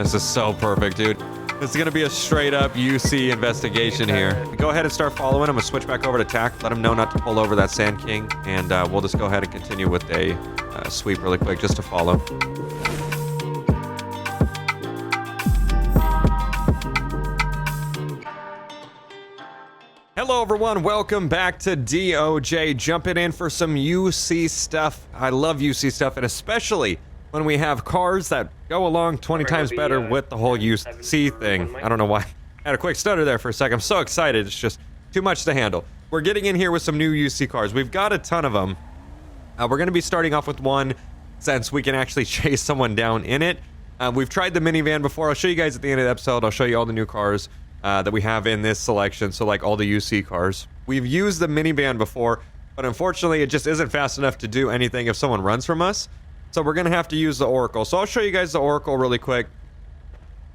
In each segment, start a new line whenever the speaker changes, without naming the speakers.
This is so perfect, dude. This is gonna be a straight up UC investigation here. Go ahead and start following. I'm gonna switch back over to TAC. Let him know not to pull over that Sand King, and we'll just go ahead and continue with a sweep really quick just to follow. Hello everyone, welcome back to DOJ. Jumping in for some UC stuff. I love UC stuff, and especially when we have cars that go along 20 times better with the whole UC thing. I don't know why. I had a quick stutter there for a second. I'm so excited. It's just too much to handle. We're getting in here with some new UC cars. We've got a ton of them. We're going to be starting off with one since we can actually chase someone down in it. We've tried the minivan before. I'll show you guys at the end of the episode. I'll show you all the new cars that we have in this selection. So like all the UC cars. We've used the minivan before, but unfortunately it just isn't fast enough to do anything if someone runs from us. So we're going to have to use the Oracle. So I'll show you guys the Oracle really quick.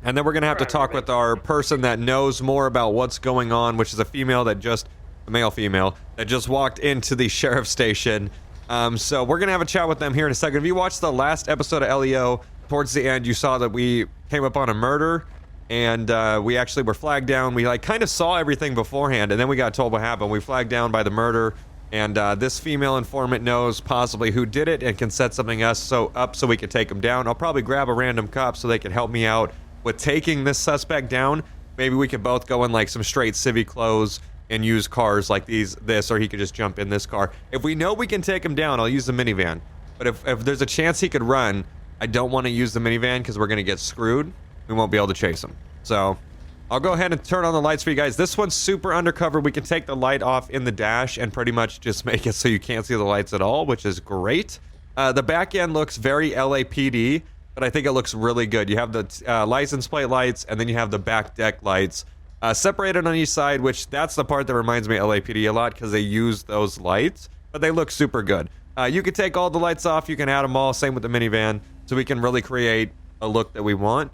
And then we're going to have to talk with our person that knows more about what's going on, which is a female that just, a male-female, that just walked into the sheriff's station. So we're going to have a chat with them here in a second. If you watched the last episode of LEO, towards the end, you saw that we came up on a murder. And we actually were flagged down. We like kind of saw everything beforehand, and then we got told what happened. We flagged down by the murder. And this female informant knows possibly who did it and can set something up so we can take them down. I'll probably grab a random cop so they can help me out with taking this suspect down. Maybe we could both go in like some straight civvy clothes and use cars like this, or he could just jump in this car. If we know we can take him down, I'll use the minivan. But if there's a chance he could run, I don't want to use the minivan because we're going to get screwed. We won't be able to chase him. So I'll go ahead and turn on the lights for you guys. This one's super undercover. We can take the light off in the dash and pretty much just make it so you can't see the lights at all, which is great. The back end looks very LAPD, but I think it looks really good. You have the license plate lights, and then you have the back deck lights separated on each side, which that's the part that reminds me of LAPD a lot because they use those lights, but they look super good. You can take all the lights off. You can add them all. Same with the minivan, so we can really create a look that we want.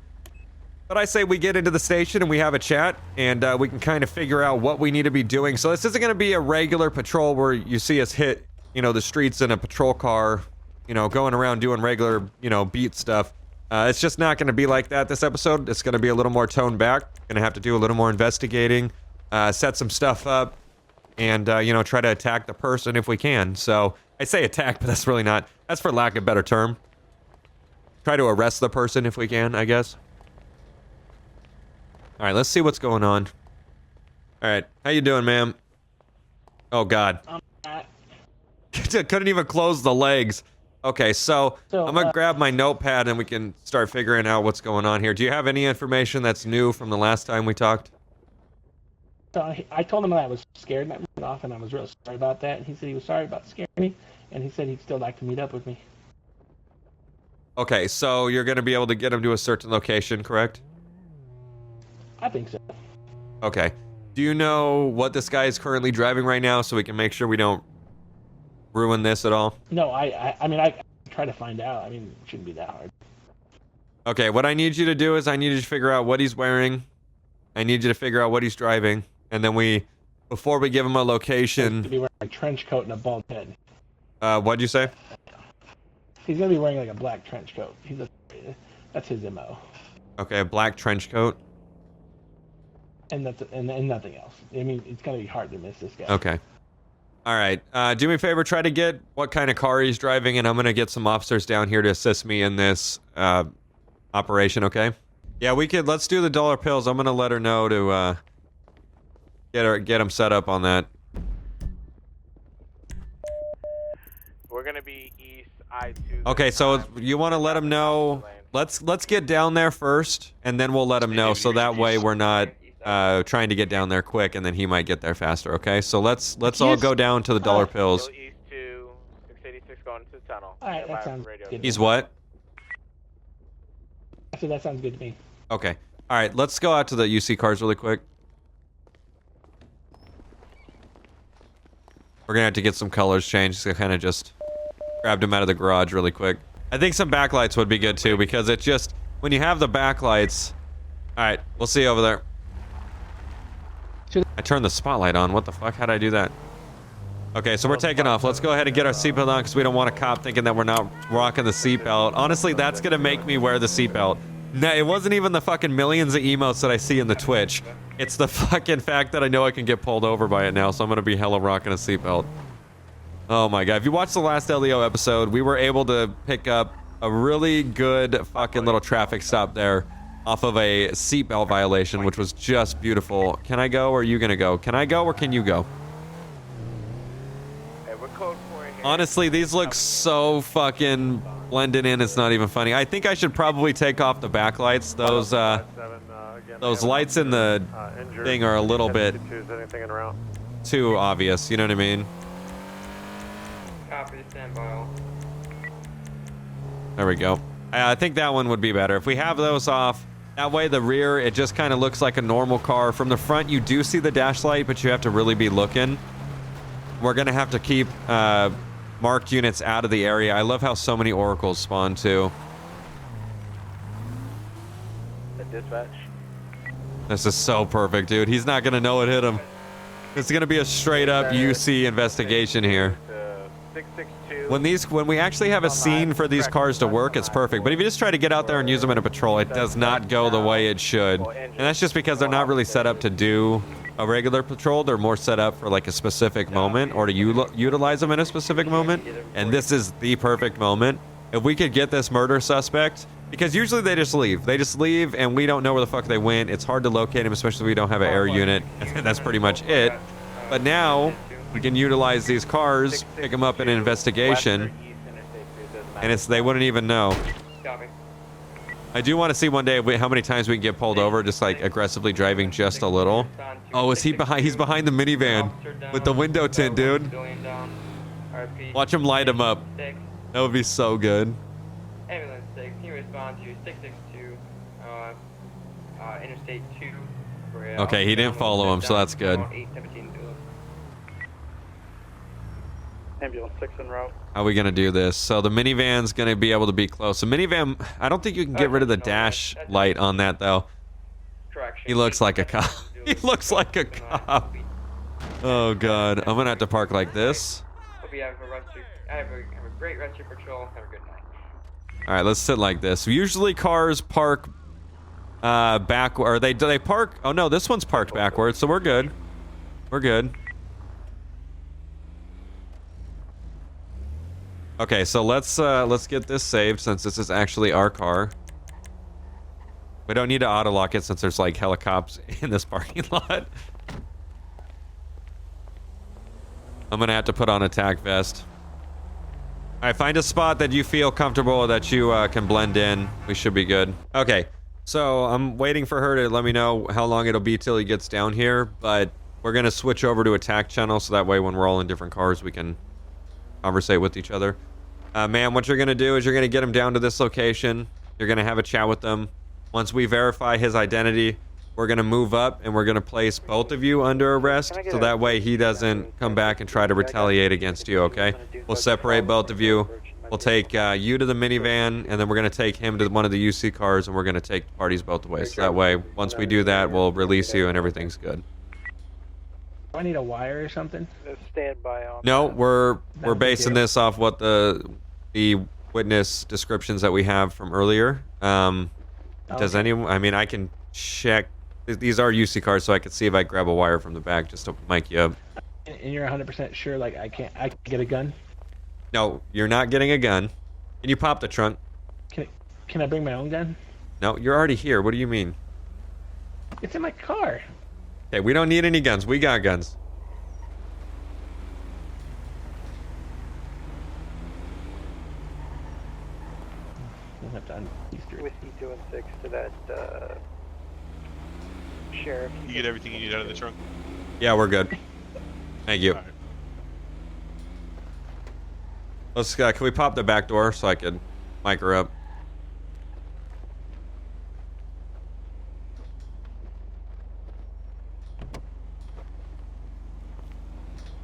But I say we get into the station and we have a chat, and we can kind of figure out what we need to be doing. So this isn't going to be a regular patrol where you see us hit, the streets in a patrol car, going around doing regular, beat stuff. It's just not going to be like that this episode. It's going to be a little more toned back. Going to have to do a little more investigating, set some stuff up, and, try to attack the person if we can. So I say attack, but that's really not. That's for lack of a better term. Try to arrest the person if we can, I guess. All right, let's see what's going on. All right, how you doing, ma'am? Oh, God. Couldn't even close the legs. Okay, so I'm going to grab my notepad and we can start figuring out what's going on here. Do you have any information that's new from the last time we talked?
So I told him that I was scared and I went off, and I was real sorry about that. And he said he was sorry about scaring me, and he said he'd still like to meet up with me.
Okay, so you're going to be able to get him to a certain location, correct?
I think so.
Okay. Do you know what this guy is currently driving right now so we can make sure we don't ruin this at all?
No, I mean, I try to find out. I mean, it shouldn't be that hard.
Okay, what I need you to do is I need you to figure out what he's wearing. I need you to figure out what he's driving. And then before we give him a location...
He's going to be wearing a trench coat and a bald head.
What'd you say?
He's going to be wearing like a black trench coat. That's his MO.
Okay, a black trench coat.
And nothing else. I mean, it's gonna be hard to miss this guy.
Okay. All right. Do me a favor. Try to get what kind of car he's driving, and I'm gonna get some officers down here to assist me in this operation. Okay. Yeah, we could. Let's do the dollar pills. I'm gonna let her know to get him set up on that.
We're gonna be east I-2.
Okay, so you want to let him know. Let's get down there first, and then we'll let him know, so that way we're not trying to get down there quick, and then he might get there faster. Okay, so let's all go down to the dollar pills.
Go east to 686 going to the tunnel.
All right, that sounds good.
He's what?
I said that sounds good to me.
Okay. All right, let's go out to the UC cars really quick. We're gonna have to get some colors changed. So kind of just grabbed him out of the garage really quick. I think some backlights would be good too, because it just, when you have the backlights. All right, we'll see you over there. I turned the spotlight on. What the fuck? How'd I do that? Okay, so we're taking off. Let's go ahead and get our seatbelt on because we don't want a cop thinking that we're not rocking the seatbelt. Honestly, that's going to make me wear the seatbelt. No, it wasn't even the fucking millions of emotes that I see in the Twitch. It's the fucking fact that I know I can get pulled over by it now, so I'm gonna be hella rocking a seatbelt. Oh my god. If you watched the last LEO episode, we were able to pick up a really good fucking little traffic stop there off of a seatbelt violation, which was just beautiful. Can I go or are you gonna go? Can I go or can you go?
Hey, we're code 4 here.
Honestly, these look so fucking blended in, it's not even funny. I think I should probably take off the backlights. Those lights in the thing are a little bit too obvious, you know what I mean?
Copy, stand by all.
There we go. I think that one would be better. If we have those off, that way the rear, it just kind of looks like a normal car. From the front, you do see the dash light, but you have to really be looking. We're going to have to keep marked units out of the area. I love how so many oracles spawn, too.
The dispatch.
This is so perfect, dude. He's not going to know it hit him. It's going to be a straight-up UC investigation here.
662.
When we actually have a scene for these cars to work, it's perfect. But if you just try to get out there and use them in a patrol, it does not go the way it should. And that's just because they're not really set up to do a regular patrol. They're more set up for like a specific moment or to utilize them in a specific moment. And this is the perfect moment. If we could get this murder suspect, because usually they just leave. They just leave and we don't know where the fuck they went. It's hard to locate them, especially if we don't have an air unit. That's pretty much it. But now we can utilize these cars, pick them up in an investigation, and they wouldn't even know.
Copy.
I do want to see one day how many times we can get pulled over, just like aggressively driving just a little. Oh, is he behind? He's behind the minivan with the window tint, dude. Watch him light him up. That would be so good.
Ambulance 6, can you respond to 662 Interstate 2?
Okay, he didn't follow him, so that's good.
817
Ambulance 6 en route.
How are we gonna do this? So the minivan's gonna be able to be close. The minivan, I don't think you can get rid of the dash light on that though. He looks like a cop. He looks like a cop. Oh god, I'm gonna have to park like this.
Hope you have a great rest of your patrol. Have a good night.
All right, let's sit like this. Usually cars park back, or they park. Oh no, this one's parked backwards, so we're good. We're good. Okay, so let's get this saved since this is actually our car. We don't need to auto lock it since there's like helicopters in this parking lot. I'm gonna have to put on a tack vest. All right, find a spot that you feel comfortable that you can blend in. We should be good. Okay, so I'm waiting for her to let me know how long it'll be till he gets down here, but we're gonna switch over to a tack channel so that way when we're all in different cars we can conversate with each other. Ma'am, what you're gonna do is you're gonna get him down to this location. You're gonna have a chat with them. Once we verify his identity, we're gonna move up and we're gonna place both of you under arrest so that way he doesn't come back and try to retaliate against you, okay? We'll separate both of you. We'll take you to the minivan and then we're gonna take him to one of the UC cars and we're gonna take the parties both ways. So that way, once we do that, we'll release you and everything's good.
Do I need a wire or something?
Stand by on.
No, we're basing this off what the witness descriptions that we have from earlier. Does anyone? I mean, I can check. These are UC cards, so I can see if I grab a wire from the back just to mic you up.
And you're 100% sure, like I can get a gun?
No, you're not getting a gun. Can you pop the trunk?
Can I bring my own gun?
No, you're already here. What do you mean?
It's in my car.
Okay, we don't need any guns. We got guns.
We'll have to
Whiskey 2 and 6 to that sheriff.
You get everything you need out of the trunk?
Yeah, we're good. Thank you.
Right.
Let's. Can we pop the back door so I can mic her up?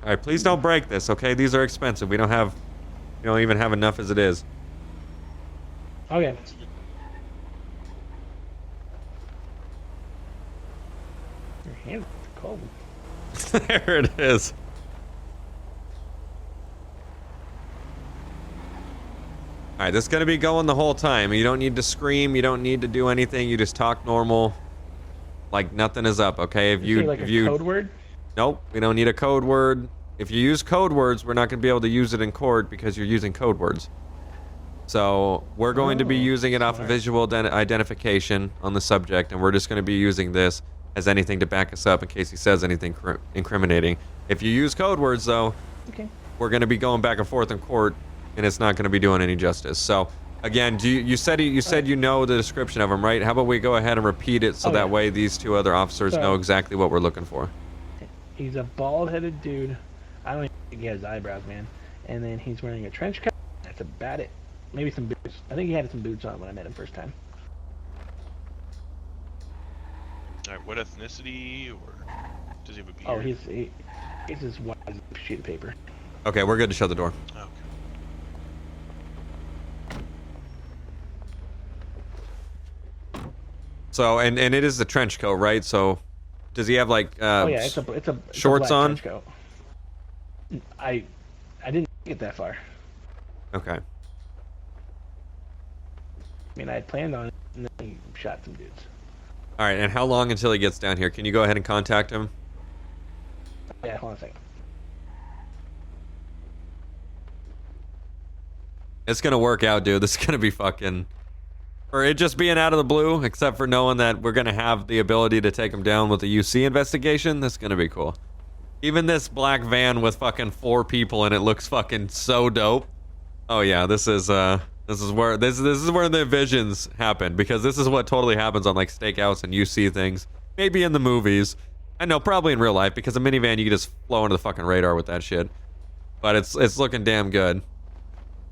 All right, please don't break this, okay? These are expensive. We don't even have enough as it is.
Okay. Your hands are cold.
There it is. Alright, this is gonna be going the whole time. You don't need to scream, you don't need to do anything, you just talk normal. Like nothing is up, okay? If you
like a code word?
Nope, we don't need a code word. If you use code words, we're not gonna be able to use it in court because you're using code words. So we're going to be using it off of visual identification on the subject, and we're just gonna be using this as anything to back us up in case he says anything incriminating. If you use code words though,
okay,
we're gonna be going back and forth in court and it's not gonna be doing any justice. So again, you said you know the description of him, right? How about we go ahead and repeat it so that way these two other officers know exactly what we're looking for.
He's a bald-headed dude. I don't even think he has eyebrows, man. And then he's wearing a trench coat. That's about it. Maybe some boots. I think he had some boots on when I met him first time.
Alright, what ethnicity, or does he have a beard?
Oh, he's as white as a sheet of paper.
Okay, we're good to shut the door.
Okay.
So, and it is the trench coat, right? So, does he have like
oh yeah, it's a
shorts
a black
on?
Trench coat. I didn't get that far.
Okay.
I mean, I had planned on it, and then he shot some dudes.
All right, and how long until he gets down here? Can you go ahead and contact him?
Yeah, hold on a second.
It's gonna work out, dude. This is gonna be fucking... Or it just being out of the blue, except for knowing that we're gonna have the ability to take him down with a UC investigation. That's gonna be cool. Even this black van with fucking 4 people in it looks fucking so dope. Oh yeah, this is where the visions happen, because this is what totally happens on like stakeouts and UC things. Maybe in the movies. I know, probably in real life, because a minivan you can just flow under the fucking radar with that shit. But it's looking damn good.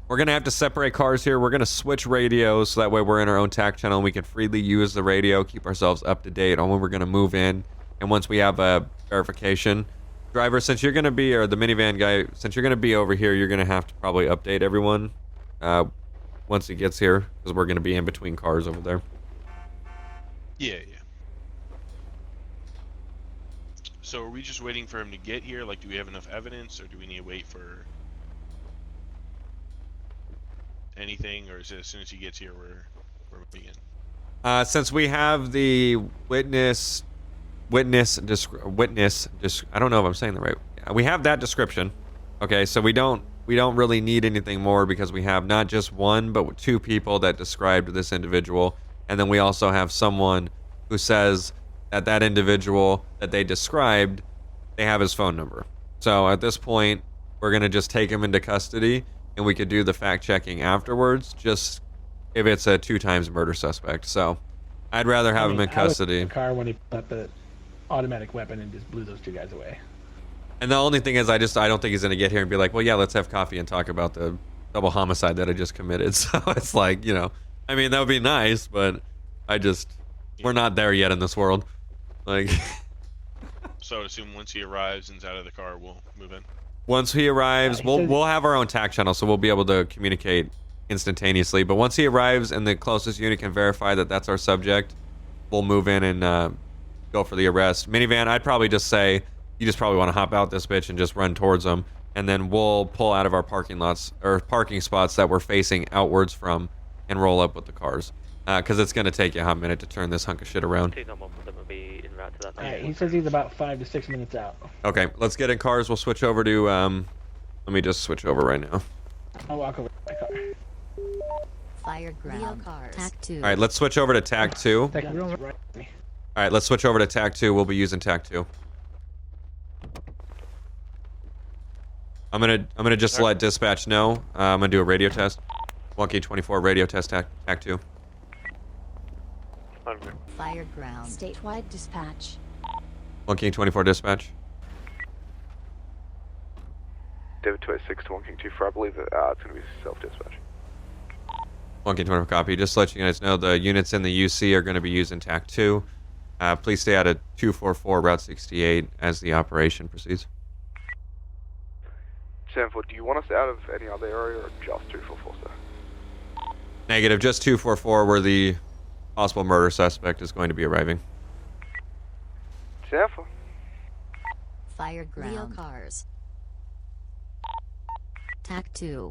We're gonna have to separate cars here. We're gonna switch radios so that way we're in our own TAC channel and we can freely use the radio, keep ourselves up to date on when we're gonna move in. And once we have a verification, driver, since you're gonna be, or the minivan guy, since you're gonna be over here, you're gonna have to probably update everyone once he gets here, because we're gonna be in between cars over there.
Yeah. So are we just waiting for him to get here? Like, do we have enough evidence, or do we need to wait for anything, or is it as soon as he gets here we're moving in?
Since we have the witness, I don't know if I'm saying the right. We have that description. Okay, so we don't really need anything more, because we have not just one but 2 people that described this individual, and then we also have someone who says that that individual that they described, they have his phone number. So at this point, we're gonna just take him into custody, and we could do the fact checking afterwards, just if it's a 2 times murder suspect. So I'd rather have him in custody.
I was in the car when he put up the automatic weapon and just blew those 2 guys away.
And the only thing is, I don't think he's gonna get here and be like, well, yeah, let's have coffee and talk about the double homicide that I just committed. So it's like, you know, I mean, that would be nice, but we're not there yet in this world. Like,
so I assume once he arrives and's out of the car, we'll move in.
Once he arrives, we'll have our own TAC channel, so we'll be able to communicate instantaneously. But once he arrives and the closest unit can verify that that's our subject, we'll move in and go for the arrest. Minivan, I'd probably just say, you just probably want to hop out this bitch and just run towards them, and then we'll pull out of our parking lots, or parking spots that we're facing outwards from, and roll up with the cars. Because it's going to take you a hot minute to turn this hunk of shit around.
Alright, he says he's about 5 to 6 minutes out.
Okay, let's get in cars. We'll switch over to, let me just switch over right now.
I'll walk over to my car.
Fire ground. TAC 2.
Alright, let's switch over to TAC 2. Alright, let's switch over to TAC 2. We'll be using TAC 2. I'm gonna just let dispatch know. I'm gonna do a radio test. 1K24 radio test TAC 2.
Fire ground. Statewide dispatch.
1K24 dispatch.
David 26 to 1King24, I believe that it's going to be self-dispatch.
1K24 copy. Just to let you guys know, the units in the UC are going to be using TAC 2. Please stay out of 244 Route 68 as the operation proceeds.
10-4, do you want us out of any other area or just 244, sir?
Negative, just 244 where the possible murder suspect is going to be arriving.
10-4.
Fire ground. Leo cars. TAC 2.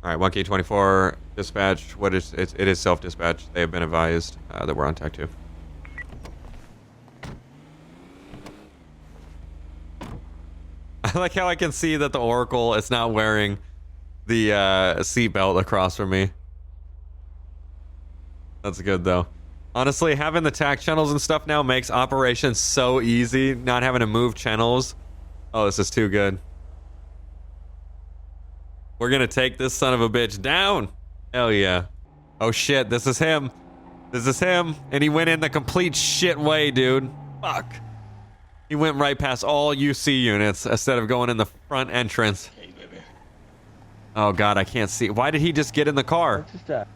All right, 1K24 dispatch. What is it? It is self-dispatch. They have been advised that we're on TAC 2. I like how I can see that the Oracle is not wearing the seatbelt across from me. That's good though. Honestly, having the TAC channels and stuff now makes operations so easy. Not having to move channels. Oh, this is too good. We're gonna take this son of a bitch down. Hell yeah. Oh shit, this is him. This is him. And he went in the complete shit way, dude. Fuck. He went right past all UC units instead of going in the front entrance.
Hey, baby.
Oh god, I can't see. Why did he just get in the car?
It's just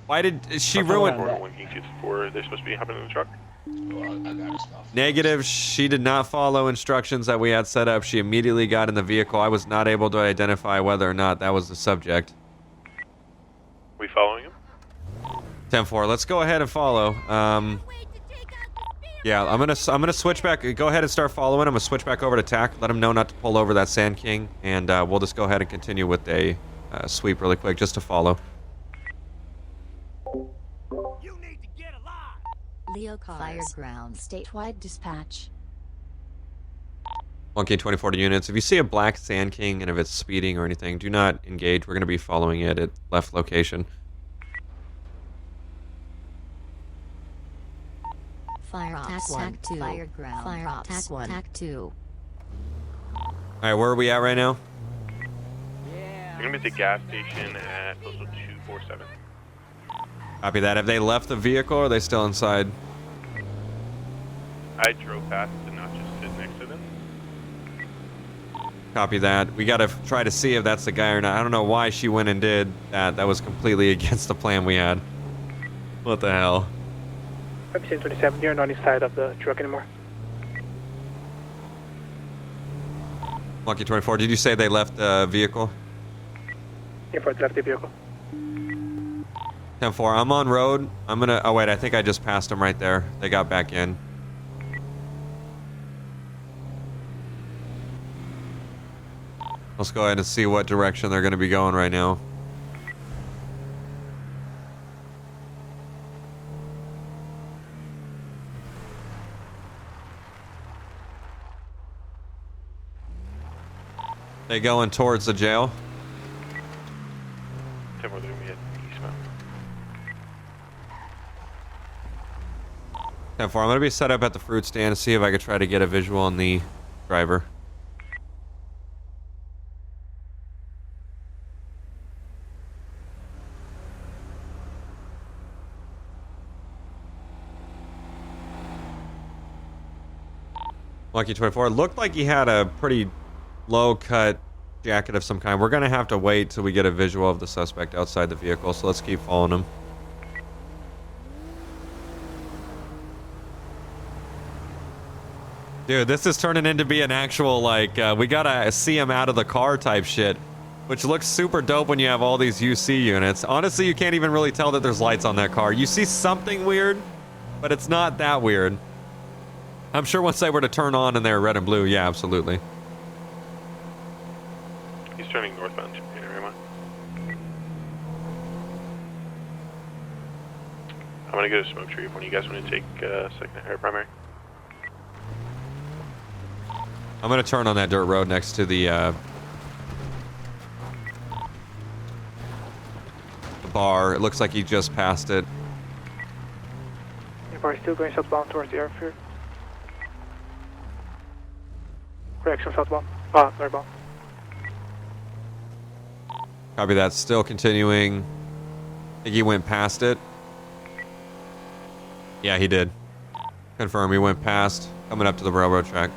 Why did she ruin?
around that.
1K24, they're supposed to be hopping in the truck.
Well, I got his stuff.
Negative. She did not follow instructions that we had set up. She immediately got in the vehicle. I was not able to identify whether or not that was the subject.
We following him?
10-4. Let's go ahead and follow. Yeah, I'm gonna switch back. Go ahead and start following. I'm gonna switch back over to TAC. Let him know not to pull over that Sand King, and we'll just go ahead and continue with a sweep really quick just to follow.
Leo cars. Fire ground. Statewide dispatch.
1K24 to units. If you see a black Sand King and if it's speeding or anything, do not engage. We're gonna be following it at left location.
Fire ops. TAC 2. Fire ground. Fire ops. TAC 1. TAC 2.
All right, where are we at right now?
You're gonna be at the gas station at postal 247.
Copy that. Have they left the vehicle or are they still inside?
I drove past and not just sit next to them.
Copy that. We gotta try to see if that's the guy or not. I don't know why she went and did that. That was completely against the plan we had. What the hell?
Ep.907, 27, you're not inside of the truck anymore.
Monkey 24, did you say they left the vehicle?
Airport left the vehicle.
10-4, I'm on road. I'm gonna, oh wait, I think I just passed them right there. They got back in. Let's go ahead and see what direction they're gonna be going right now. They going towards the jail?
10-4, they're gonna be at eastbound.
10-4, I'm gonna be set up at the fruit stand to see if I could try to get a visual on the driver. Lucky 24 looked like he had a pretty low cut jacket of some kind. We're gonna have to wait till we get a visual of the suspect outside the vehicle, so let's keep following him. Dude, this is turning into be an actual, like, we gotta see him out of the car type shit, which looks super dope when you have all these UC units. Honestly, you can't even really tell that there's lights on that car. You see something weird, but it's not that weird. I'm sure once they were to turn on and they're red and blue, yeah, absolutely.
He's turning northbound to Panorama. I'm gonna go to Smoke Tree if one of you guys want to take second or primary.
I'm gonna turn on that dirt road next to the bar. It looks like he just passed it.
Airport still going southbound towards the airfield. Correction, southbound. Northbound.
Copy that. Still continuing. I think he went past it. Yeah, he did. Confirm, he went past. Coming up to the railroad track.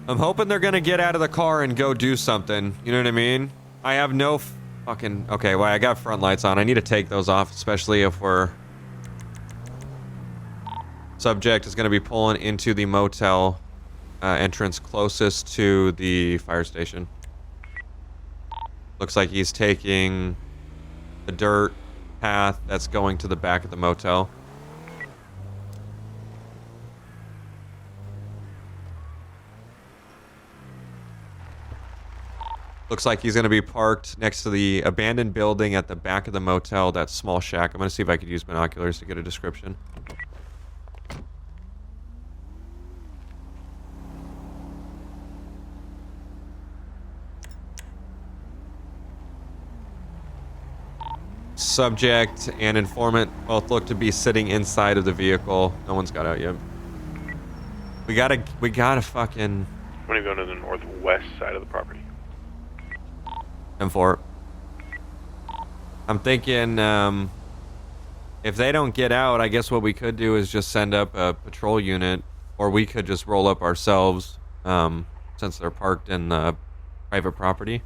I'm hoping they're gonna get out of the car and go do something. You know what I mean? I have no fucking... Okay, well, I got front lights on. I need to take those off, especially if we're... Subject is gonna be pulling into the motel entrance closest to the fire station. Looks like he's taking the dirt path that's going to the back of the motel. Looks like he's going to be parked next to the abandoned building at the back of the motel, that small shack. I'm going to see if I could use binoculars to get a description. Subject and informant both look to be sitting inside of the vehicle. No one's got out yet. We gotta fucking...
I'm gonna go to the northwest side of the property.
M4. I'm thinking, if they don't get out, I guess what we could do is just send up a patrol unit, or we could just roll up ourselves, since they're parked in the private property.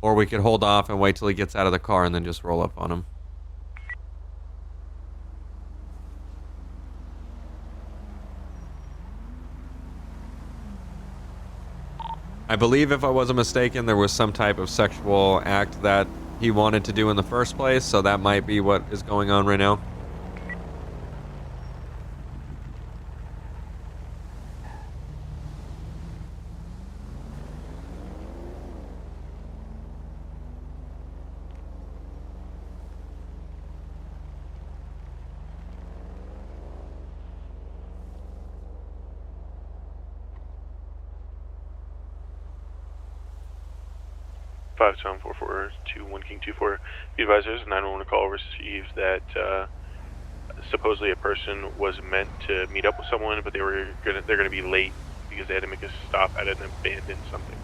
Or we could hold off and wait till he gets out of the car and then just roll up on him. I believe, if I wasn't mistaken, there was some type of sexual act that he wanted to do in the first place, so that might be what is going on right now.
Five Tom 4421 King 24. Be advisors, 911 call received that supposedly a person was meant to meet up with someone, but they're gonna be late because they had to make a stop at an abandoned something.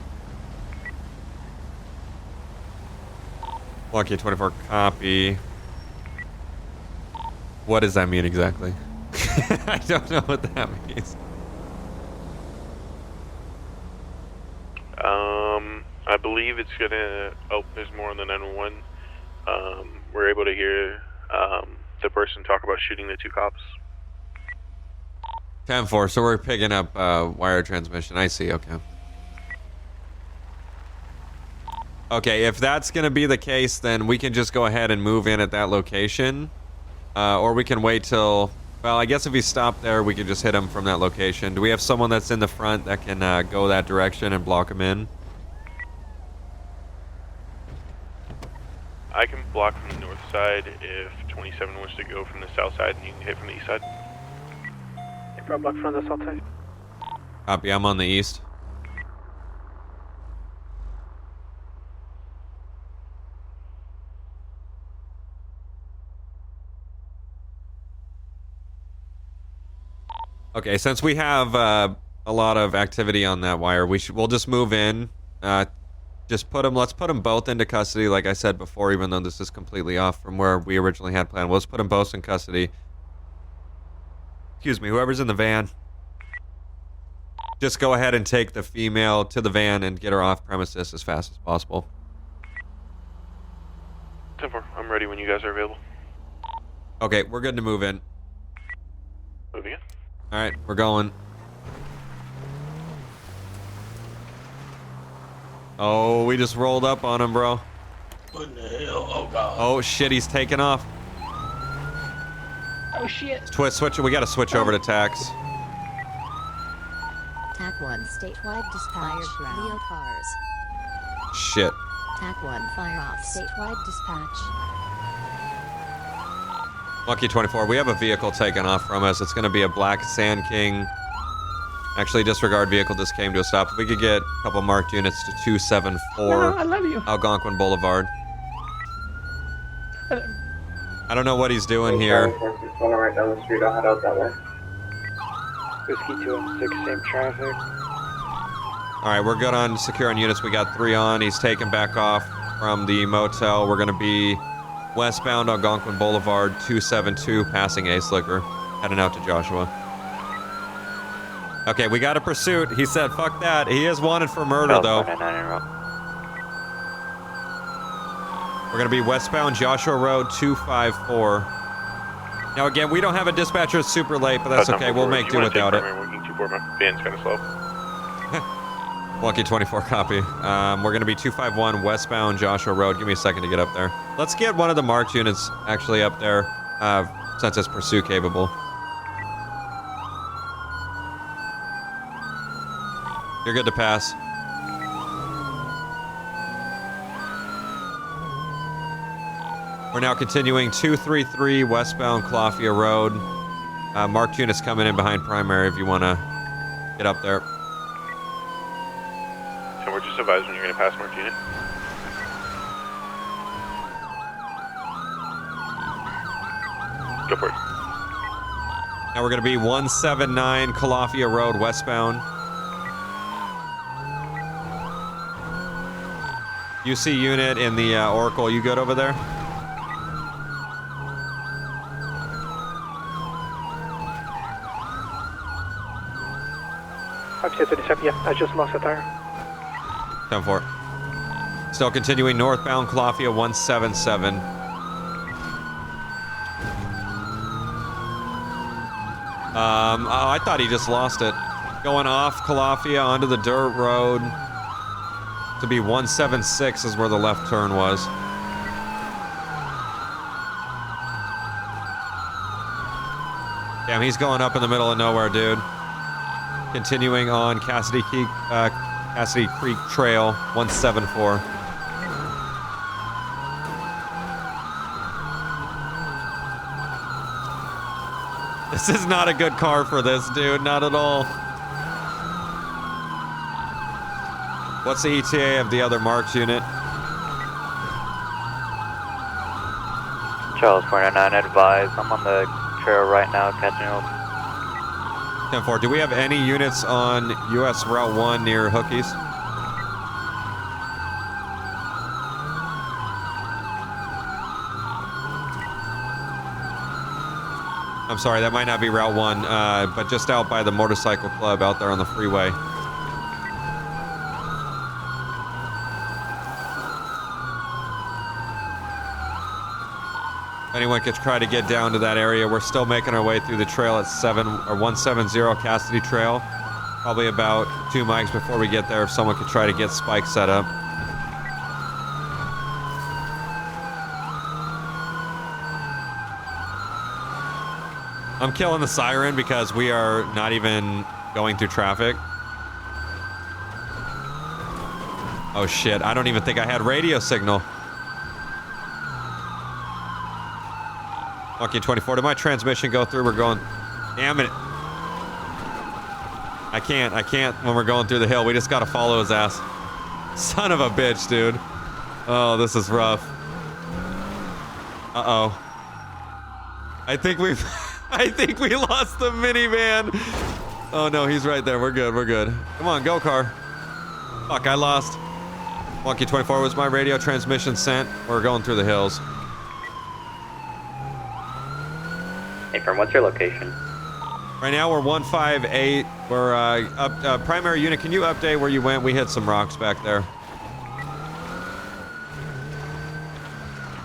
Lucky 24 copy. What does that mean exactly? I don't know what that means.
I believe it's gonna. Oh, there's more on the 911. We're able to hear the person talk about shooting the two cops.
10-4, so we're picking up wire transmission. I see, okay. Okay, if that's going to be the case, then we can just go ahead and move in at that location. Or we can wait till... Well, I guess if he stopped there, we can just hit him from that location. Do we have someone that's in the front that can go that direction and block him in?
I can block from the north side if 27 wants to go from the south side, and you can hit from the east side.
If I block from the south side.
Copy, I'm on the east. Okay, since we have a lot of activity on that wire, we'll just move in. Let's put them both into custody, like I said before, even though this is completely off from where we originally had planned. We'll just put them both in custody. Excuse me, whoever's in the van. Just go ahead and take the female to the van and get her off premises as fast as possible.
10-4, I'm ready when you guys are available.
Okay, we're good to move in.
Moving in.
Alright, we're going. Oh, we just rolled up on him, bro.
What the hell? Oh, God.
Oh, shit, he's taking off.
Oh, shit.
Switch. We gotta switch over to tax.
TAC 1 statewide dispatch. Leo cars.
Shit.
TAC 1 fire off statewide dispatch.
Lucky 24, we have a vehicle taken off from us. It's gonna be a black Sand King. Actually, disregard vehicle just came to a stop. If we could get a couple marked units to 274
No, I love you.
Algonquin Boulevard. I don't know what he's doing here.
Right down the street, I'll head out that way.
Whiskey 216, same traffic.
Alright, we're good on securing units. We got 3 on. He's taken back off from the motel. We're gonna be westbound Algonquin Boulevard, 272, passing Ace Liquor, heading out to Joshua. Okay, we got a pursuit. He said, fuck that. He is wanted for murder, though. We're going to be westbound Joshua Road 254. Now, again, we don't have a dispatcher. It's super late, but that's okay. We'll make do without it.
Working 24, my van's kind of slow.
Lucky 24 copy. We're going to be 251 westbound Joshua Road. Give me a second to get up there. Let's get one of the marked units actually up there, since it's pursuit capable. You're good to pass. We're now continuing 233 westbound Calafia Road. Marked units coming in behind primary if you want to get up there.
So we're just advising when you're going to pass marked unit. Go for it.
Now we're going to be 179 Calafia Road westbound. UC unit in the Oracle, you good over there?
Yeah, I just lost a tire.
10-4. Still continuing northbound Calafia 177. I thought he just lost it. Going off Calafia onto the dirt road to be 176 is where the left turn was. Damn, he's going up in the middle of nowhere, dude. Continuing on Cassidy Creek Trail 174. This is not a good car for this, dude. Not at all. What's the ETA of the other marked unit?
Charles 499, advise. I'm on the trail right now, catching up.
10-4. Do we have any units on US Route 1 near Hookies? I'm sorry, that might not be Route 1, but just out by the motorcycle club out there on the freeway. If anyone could try to get down to that area, we're still making our way through the trail at 170 Cassidy Trail. Probably about 2 mics before we get there if someone could try to get spikes set up. I'm killing the siren because we are not even going through traffic. Oh shit, I don't even think I had radio signal. Okay, 24, did my transmission go through? We're going, damn it. I can't when we're going through the hill. We just gotta follow his ass. Son of a bitch, dude. Oh, this is rough. Uh-oh. I think we lost the minivan. Oh no, he's right there. We're good. Come on, go car. Fuck, I lost. Monkey 24, was my radio transmission sent? We're going through the hills.
Hey, firm, what's your location?
Right now we're 158. We're up. Primary unit, can you update where you went? We hit some rocks back there.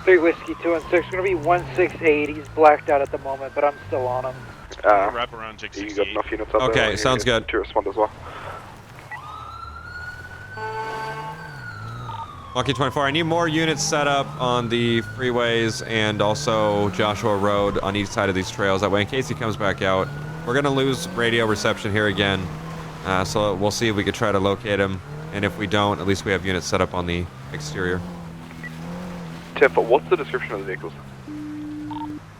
3 Whiskey 216, gonna be 168. He's blacked out at the moment, but I'm still on him.
Wrap around
You
668.
got enough units up
Okay,
there
sounds good.
to respond as well.
Monkey 24, I need more units set up on the freeways and also Joshua Road on each side of these trails. That way, in case he comes back out, we're gonna lose radio reception here again. So we'll see if we could try to locate him. And if we don't, at least we have units set up on the exterior.
Tiff, what's the description of the vehicles?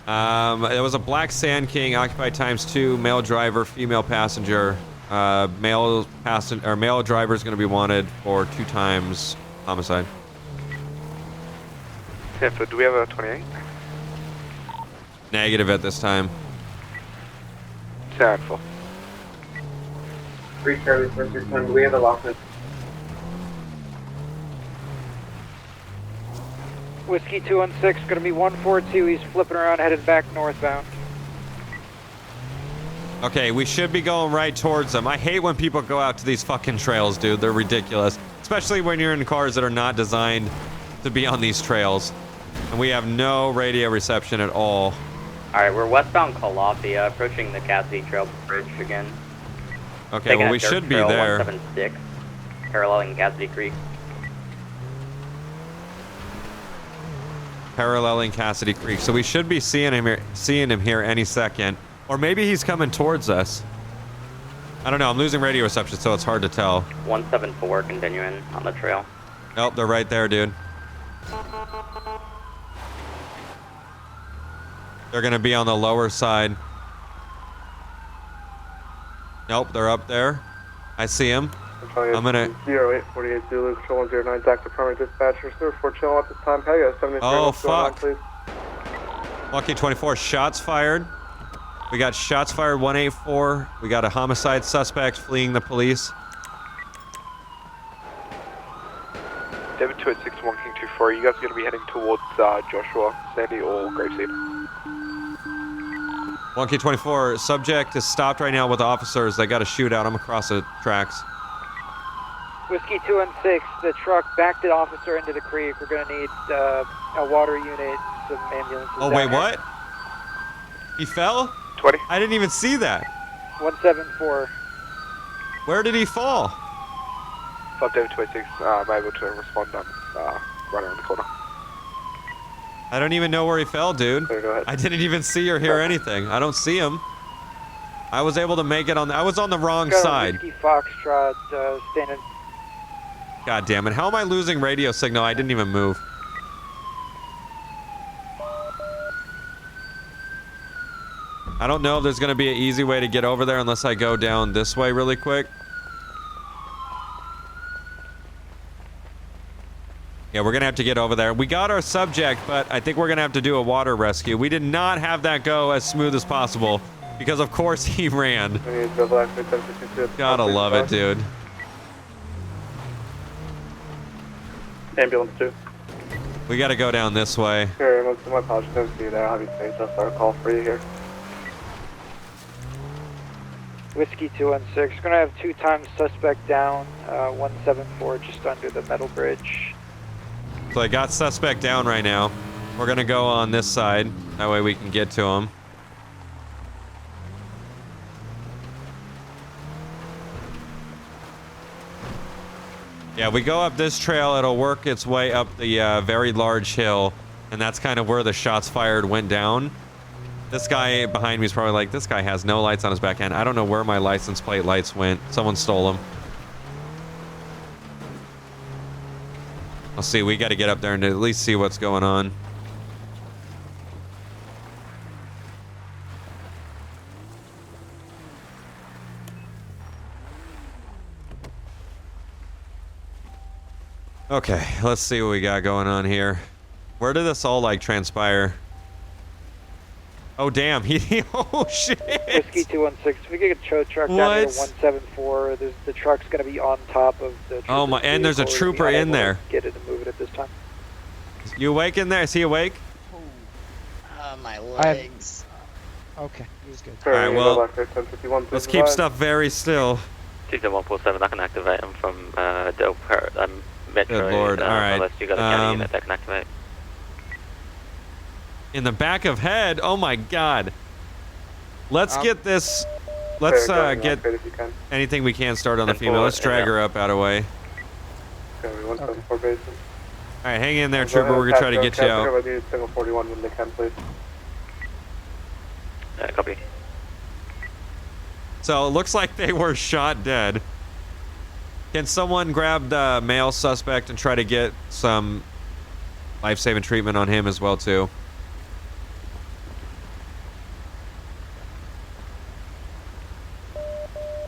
It was a black Sand King, occupied ×2, male driver, female passenger. Male driver is going to be wanted for 2 times homicide.
Tiff, do we have a 28?
Negative at this time.
10-4.
3 Charlie, first respond. Do we have a lockman?
Whiskey 216, gonna be 142. He's flipping around, headed back northbound.
Okay, we should be going right towards them. I hate when people go out to these fucking trails, dude. They're ridiculous. Especially when you're in cars that are not designed to be on these trails. And we have no radio reception at all.
Alright, we're westbound Calafia, approaching the Cassidy Trail Bridge again.
Okay,
Taking
well,
a
we
dirt
should be
trail
there.
176, paralleling Cassidy Creek.
Paralleling Cassidy Creek. So we should be seeing him here any second. Or maybe he's coming towards us. I don't know. I'm losing radio reception, so it's hard to tell.
174 continuing on the trail.
Nope, they're right there, dude. They're gonna be on the lower side. Nope, they're up there. I see him. I'm gonna...
0848 Zulu, Control 109, active primary dispatcher, sir, for channel at this time. Pega, 73.
Oh, fuck. Lucky 24, shots fired. We got shots fired 184. We got a homicide suspect fleeing the police.
David 2861 King 24, you guys are going to be heading towards Joshua, Sandy, or Grapeseed.
1K24, subject is stopped right now with officers. They got a shootout. I'm across the tracks.
Whiskey 216, the truck backed the officer into the creek. We're going to need a water unit, some ambulances.
Oh, wait, what? He fell?
20.
I didn't even see that.
174.
Where did he fall?
5 David 26, I'm able to respond. I'm right around the corner.
I don't even know where he fell, dude.
So go ahead.
I didn't even see or hear anything. I don't see him. I was able to make it on I was on the wrong side.
Whiskey Foxtrot, standing.
God damn it. How am I losing radio signal? I didn't even move. I don't know if there's going to be an easy way to get over there unless I go down this way really quick. Yeah, we're going to have to get over there. We got our subject, but I think we're going to have to do a water rescue. We did not have that go as smooth as possible because, of course, he ran. Gotta love it, dude.
Ambulance 2.
We got to go down this way.
Sure, most of my apologies. Don't see you there. I'll have you stay. I'll start a call for you here.
Whiskey 216, going to have 2 times suspect down, 174 just under the metal bridge.
So I got suspect down right now. We're going to go on this side. That way we can get to him. Yeah, we go up this trail, it'll work its way up the very large hill, and that's kind of where the shots fired went down. This guy behind me is probably like, this guy has no lights on his back end. I don't know where my license plate lights went. Someone stole them. I'll see, we got to get up there and at least see what's going on. Okay, let's see what we got going on here. Where did this all like transpire? Oh damn, oh shit!
Whiskey 216, if we get a tow truck down here to 174, the truck's going to be on top of the
Oh my, and there's a trooper in there.
Get it and move it at this time.
You awake in there? Is he awake?
My legs. Okay, he's good.
Alright, well, let's keep stuff very still.
27147, I can activate him from Dept, Metro.
Good lord, alright.
Unless you got a county unit that can activate.
In the back of head, oh my god. Let's get this, let's get anything we can started on the female. Let's drag her up out of the way.
Okay.
Alright, hang in there, trooper, we're gonna try to get you out.
41 when they can, please.
Copy.
So it looks like they were shot dead. Can someone grab the male suspect and try to get some life-saving treatment on him as well, too?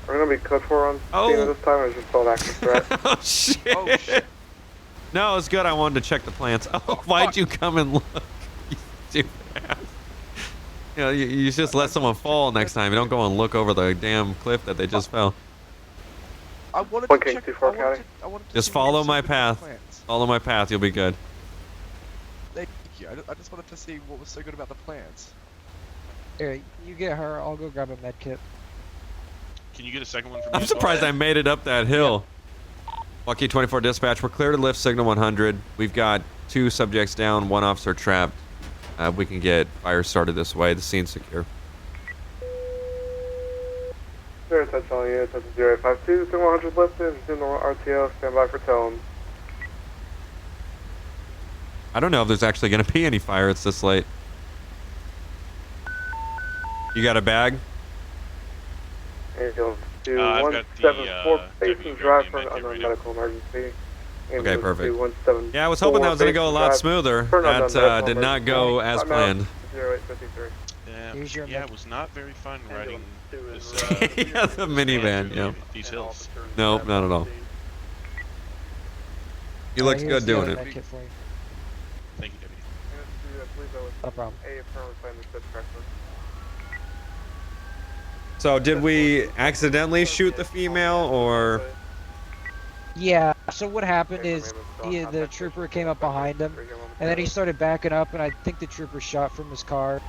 We're gonna be code 4 on scene at this time, or is it still an active threat?
Oh shit! Oh shit! No, it's good. I wanted to check the plants. Oh, why'd you come and look? You stupid ass. You know, you just let someone fall next time. You don't go and look over the damn cliff that they just fell.
I wanted to check. I wanted to
just follow my path. Follow my path. You'll be good.
Thank you. I just wanted to see what was so good about the plants. Here, you get her. I'll go grab a med kit.
Can you get a second one from me?
I'm surprised I made it up that hill. Lucky 24 dispatch. We're clear to lift signal 100. We've got 2 subjects down, 1 officer trapped. We can get fire started this way. The scene's secure.
Sure, touch on you. Touch 0852. Signal 100 lifted. Resume the RTO. Stand by for tone.
I don't know if there's actually going to be any fire. It's this late. You got a bag?
to
I've got the,
174,
deputy
facing
driving
drive
the
for
med kit
unknown
right
medical emergency.
Okay, perfect.
To 174,
Yeah, I was hoping that was going to go a lot
facing
smoother.
for unknown
That
medical
did not
emergency.
go as
I'm out,
planned.
0853.
Here's your
Yeah,
med-
it was not very fun riding this,
Yeah, the minivan, yeah.
these hills.
Nope, not at all. You looked
Here's
good
the
doing
other
it.
med kit for you.
Thank you, Deputy.
No problem.
So did we accidentally shoot the female, or?
Yeah, so what happened is the trooper came up behind him, and then he started backing up, and I think the trooper shot from his car,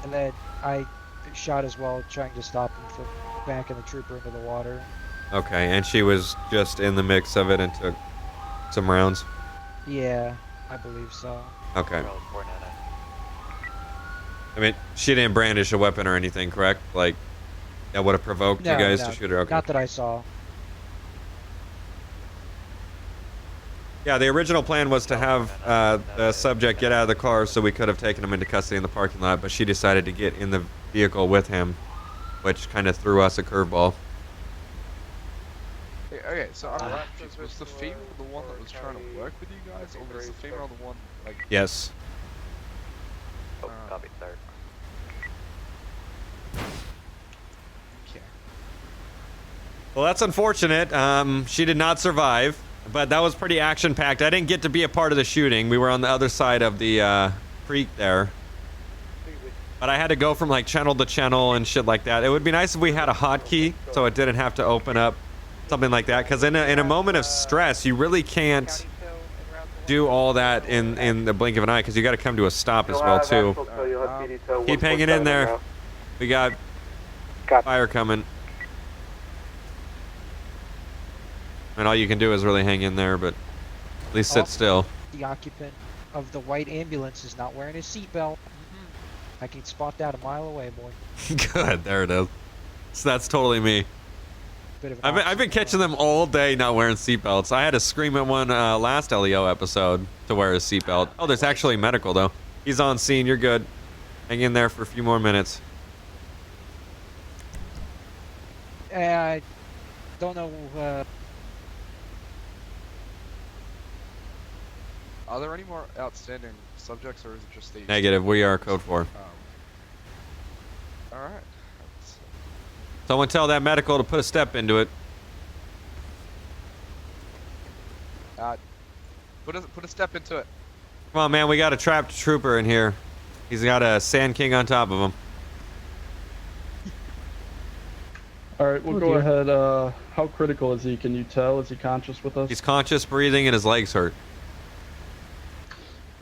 and then I shot as well, trying to stop him from backing the trooper into the water.
Okay, and she was just in the mix of it and took some rounds?
Yeah, I believe so.
Okay. I mean, she didn't brandish a weapon or anything, correct? Like, that would have provoked you guys to shoot her? Okay.
Not that I saw.
Yeah, the original plan was to have the subject get out of the car so we could have taken him into custody in the parking lot, but she decided to get in the vehicle with him, which kind of threw us a curveball.
Hey,
okay, so I'm confused. Was the female the one that was trying to work with you guys, or was the female the one, like...
Yes.
Oh, copy, sir.
Okay.
Well, that's unfortunate. She did not survive, but that was pretty action-packed. I didn't get to be a part of the shooting. We were on the other side of the creek there. But I had to go from like channel to channel and shit like that. It would be nice if we had a hotkey so it didn't have to open up something like that. Because in a moment of stress, you really can't do all that in the blink of an eye, because you got to come to a stop as well too. Keep hanging in there. We got fire coming. And all you can do is really hang in there, but at least sit still.
The occupant of the white ambulance is not wearing his seatbelt. I can spot that a mile away, boy.
Good, there it is. So that's totally me.
Bit of an
I've been catching them all day not wearing seatbelts. I had to scream at one last LEO episode to wear his seatbelt. Oh, there's actually medical though. He's on scene. You're good. Hang in there for a few more minutes.
I don't know.
Are there any more outstanding subjects, or is it just these?
Negative. We are code 4.
Alright.
Someone tell that medical to put a step into it.
Put a step into it.
Come on, man. We got a trapped trooper in here. He's got a Sand King on top of him.
Alright, we'll go ahead. How critical is he? Can you tell? Is he conscious with us?
He's conscious, breathing, and his legs hurt.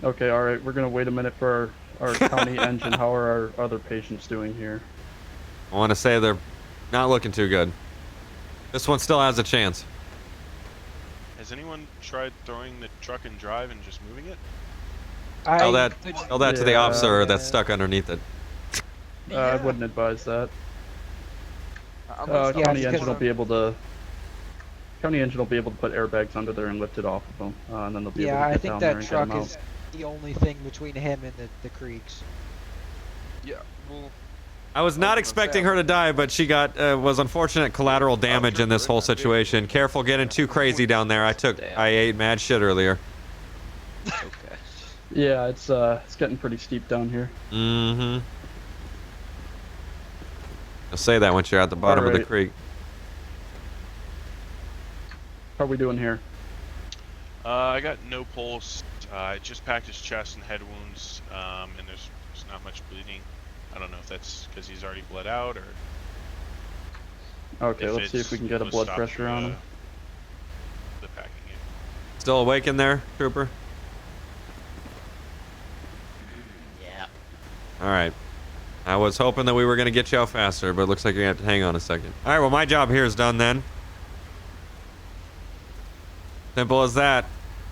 Okay, alright. We're going to wait a minute for our county engine. How are our other patients doing here?
I want to say they're not looking too good. This one still has a chance.
Has anyone tried throwing the truck and drive and just moving it?
Tell that to the officer that's stuck underneath it.
I wouldn't advise that. County engine will be able to. County engine will be able to put airbags under there and lift it off of them, and then they'll be able to get down there and get them out.
Yeah, I think that truck is the only thing between him and the creeks.
Yeah, well...
I was not expecting her to die, but she got was unfortunate collateral damage in this whole situation. Careful getting too crazy down there. I ate mad shit earlier.
Okay. Yeah, it's getting pretty steep down here.
Mm-hmm. I'll say that once you're at the bottom of the creek.
How are we doing here?
I got no pulse. I just packed his chest and head wounds, and there's not much bleeding. I don't know if that's because he's already bled out or...
Okay, let's see if we can get a blood pressure on him.
The packing, yeah.
Still awake in there, Trooper?
Yeah.
Alright. I was hoping that we were going to get you out faster, but it looks like you're going to have to hang on a second. Alright, well, my job here is done then. Simple as that.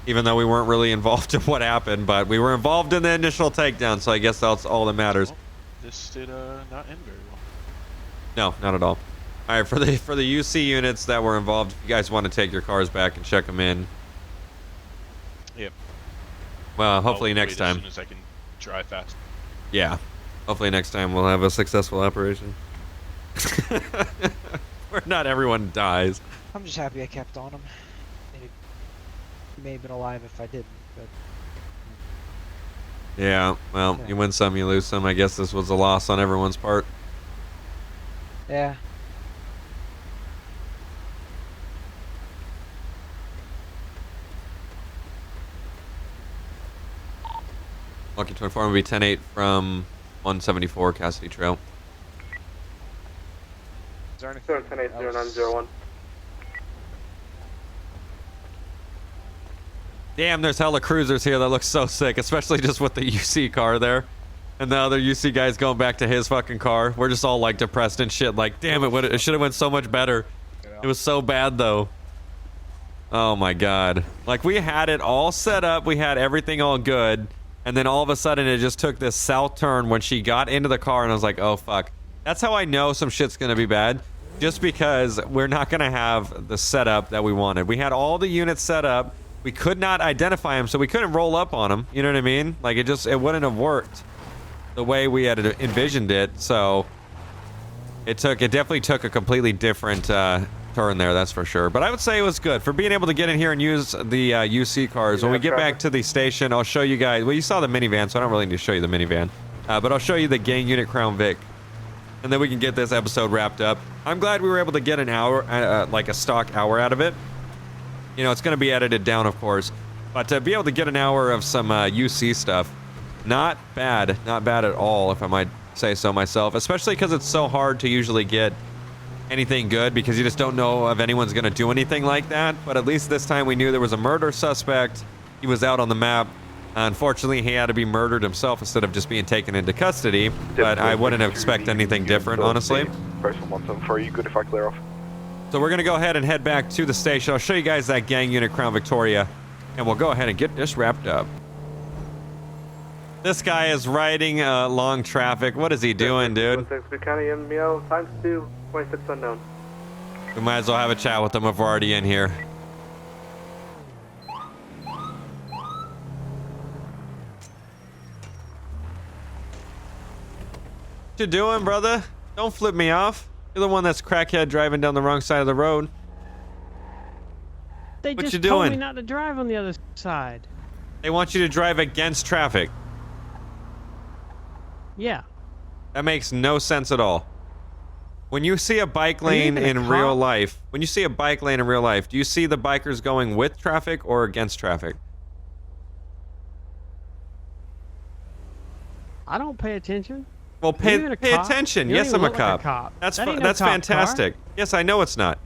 Even though we weren't really involved in what happened, but we were involved in the initial takedown, so I guess that's all that matters.
Well, this did not end very well.
No, not at all. All right, for the UC units that were involved, if you guys want to take your cars back and check them in.
Yep.
Well, hopefully next time.
As soon as I can drive fast.
Yeah. Hopefully next time we'll have a successful operation. where not everyone dies.
I'm just happy I kept on him. He may have been alive if I didn't, but...
Yeah, well, you win some, you lose some. I guess this was a loss on everyone's part.
Yeah.
Lucky 24 will be 10-8 from 174 Cassidy Trail.
Is there anything
10-8-0901.
Damn, there's hella cruisers here that look so sick, especially just with the UC car there. And the other UC guy's going back to his fucking car. We're just all like depressed and shit. Like, damn it should have went so much better. It was so bad though. Oh my god. Like, we had it all set up. We had everything all good. And then all of a sudden it just took this south turn when she got into the car and I was like, oh fuck. That's how I know some shit's gonna be bad. Just because we're not gonna have the setup that we wanted. We had all the units set up. We could not identify him, so we couldn't roll up on him. You know what I mean? Like, it wouldn't have worked the way we had envisioned it. So it definitely took a completely different turn there, that's for sure. But I would say it was good for being able to get in here and use the UC cars. When we get back to the station, I'll show you guys. Well, you saw the minivan, so I don't really need to show you the minivan. But I'll show you the gang unit Crown Vic. And then we can get this episode wrapped up. I'm glad we were able to get an hour, like a stock hour out of it. You know, it's going to be edited down, of course. But to be able to get an hour of some UC stuff, not bad at all, if I might say so myself. Especially because it's so hard to usually get anything good because you just don't know if anyone's going to do anything like that. But at least this time we knew there was a murder suspect. He was out on the map. Unfortunately, he had to be murdered himself instead of just being taken into custody. But I wouldn't expect anything different, honestly.
Person 174, you good if I clear off?
So we're going to go ahead and head back to the station. I'll show you guys that gang unit Crown Victoria, and we'll go ahead and get this wrapped up. This guy is riding along traffic. What is he doing, dude?
County MO times 2, 26 unknown.
We might as well have a chat with him if we're already in here. What you doing, brother? Don't flip me off. You're the one that's crackhead driving down the wrong side of the road.
They
what
just
you
told
doing?
me not to drive on the other side.
They want you to drive against traffic.
Yeah.
That makes no sense at all. When you see a bike lane in real life, do you see the bikers going with traffic or against traffic?
I don't pay attention.
Well, pay attention. Yes, I'm a cop. That's fantastic.
Car.
Yes, I know it's not.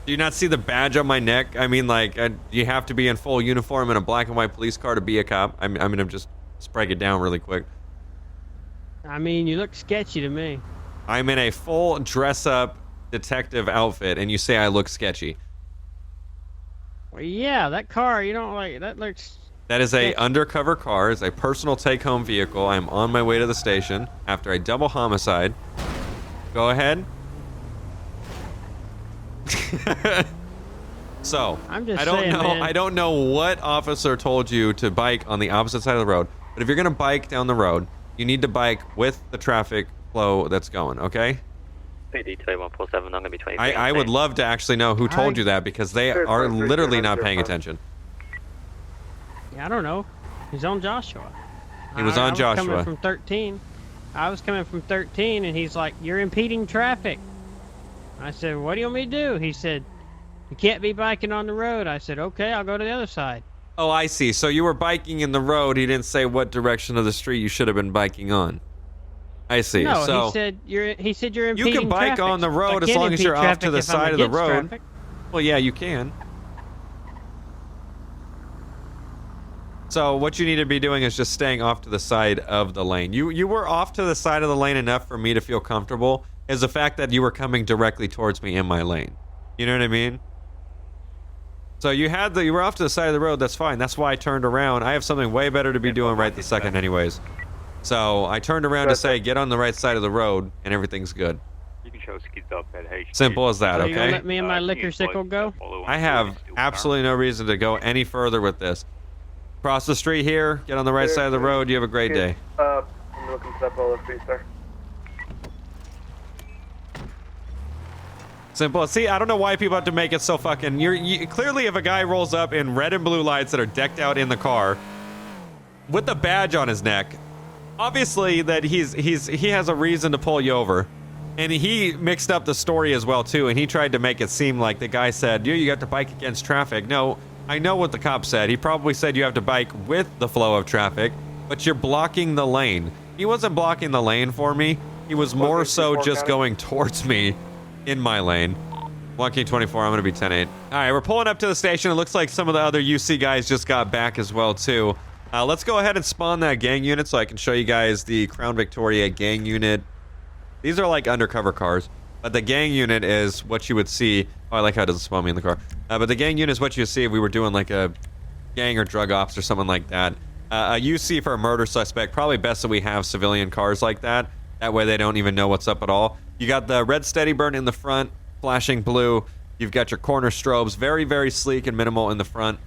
Do you not see the badge on my neck? I mean, like, you have to be in full uniform in a black and white police car to be a cop. I'm gonna just break it down really quick.
I mean, you look sketchy to me.
I'm in a full dress-up detective outfit, and you say I look sketchy.
Well, yeah, that car, you don't like, that looks...
That is a undercover car. It's a personal take-home vehicle. I'm on my way to the station after a double homicide. Go ahead. So, I don't know what officer told you to bike on the opposite side of the road, but if you're gonna bike down the road, you need to bike with the traffic flow that's going, okay?
PD 2147, I'm gonna be 20.
I would love to actually know who told you that because they are literally not paying attention.
Yeah, I don't know. He's on Joshua.
He was on Joshua.
Coming from 13. I was coming from 13, and he's like, "You're impeding traffic." I said, "What do you want me to do?" He said, "You can't be biking on the road." I said, "Okay, I'll go to the other side."
Oh, I see. So you were biking in the road. He didn't say what direction of the street you should have been biking on. I see.
No,
so
he said you're impeding
you can bike
traffic.
on the road as long as you're off to the side of the road.
Traffic.
Well, yeah, you can. So what you need to be doing is just staying off to the side of the lane. You were off to the side of the lane enough for me to feel comfortable, is the fact that you were coming directly towards me in my lane. You know what I mean? So you were off to the side of the road, that's fine. That's why I turned around. I have something way better to be doing right this second anyways. So I turned around to say, get on the right side of the road, and everything's good.
You can show skids up at H.
Simple as that,
So you gonna
okay?
let me and my liquor sickle go?
I have absolutely no reason to go any further with this. Cross the street here, get on the right side of the road, you have a great day.
me look into that bolo for you, sir.
Simple. See, I don't know why people have to make it so fucking. Clearly, if a guy rolls up in red and blue lights that are decked out in the car with a badge on his neck, obviously that he has a reason to pull you over, and he mixed up the story as well too, and he tried to make it seem like the guy said you have to bike against traffic. No, I know what the cop said. He probably said you have to bike with the flow of traffic, but you're blocking the lane. He wasn't blocking the lane for me. He was more so just going towards me in my lane. 1K24, I'm going to be 10-8. All right, we're pulling up to the station. It looks like some of the other UC guys just got back as well, too. Let's go ahead and spawn that gang unit so I can show you guys the Crown Victoria gang unit. These are like undercover cars, but the gang unit is what you would see. Oh, I like how it doesn't spawn me in the car. But the gang unit is what you would see if we were doing like a gang or drug ops or something like that. A UC for a murder suspect, probably best that we have civilian cars like that. That way they don't even know what's up at all. You got the red steady burn in the front, flashing blue. You've got your corner strobes, very, very sleek and minimal in the front.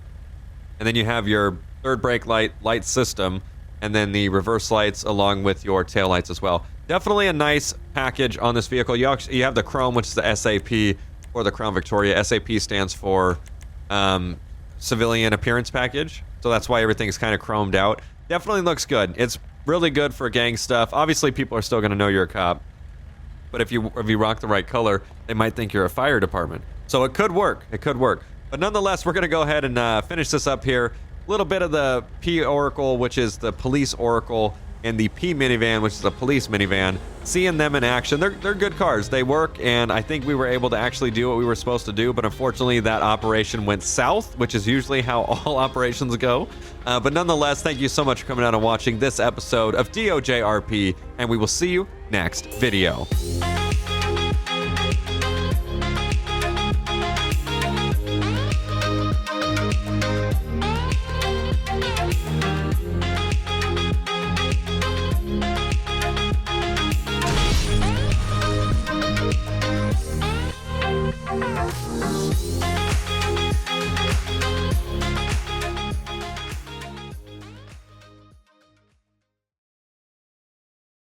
And then you have your third brake light system, and then the reverse lights along with your tail lights as well. Definitely a nice package on this vehicle. You have the chrome, which is the SAP for the Crown Victoria. SAP stands for Civilian Appearance Package, so that's why everything's kind of chromed out. Definitely looks good. It's really good for gang stuff. Obviously, people are still going to know you're a cop. But if you rock the right color, they might think you're a fire department. So it could work. It could work. But nonetheless, we're going to go ahead and finish this up here. A little bit of the P Oracle, which is the police Oracle, and the P minivan, which is a police minivan. Seeing them in action, they're good cars. They work, and I think we were able to actually do what we were supposed to do. But unfortunately, that operation went south, which is usually how all operations go. But nonetheless, thank you so much for coming out and watching this episode of DOJRP, and we will see you next video.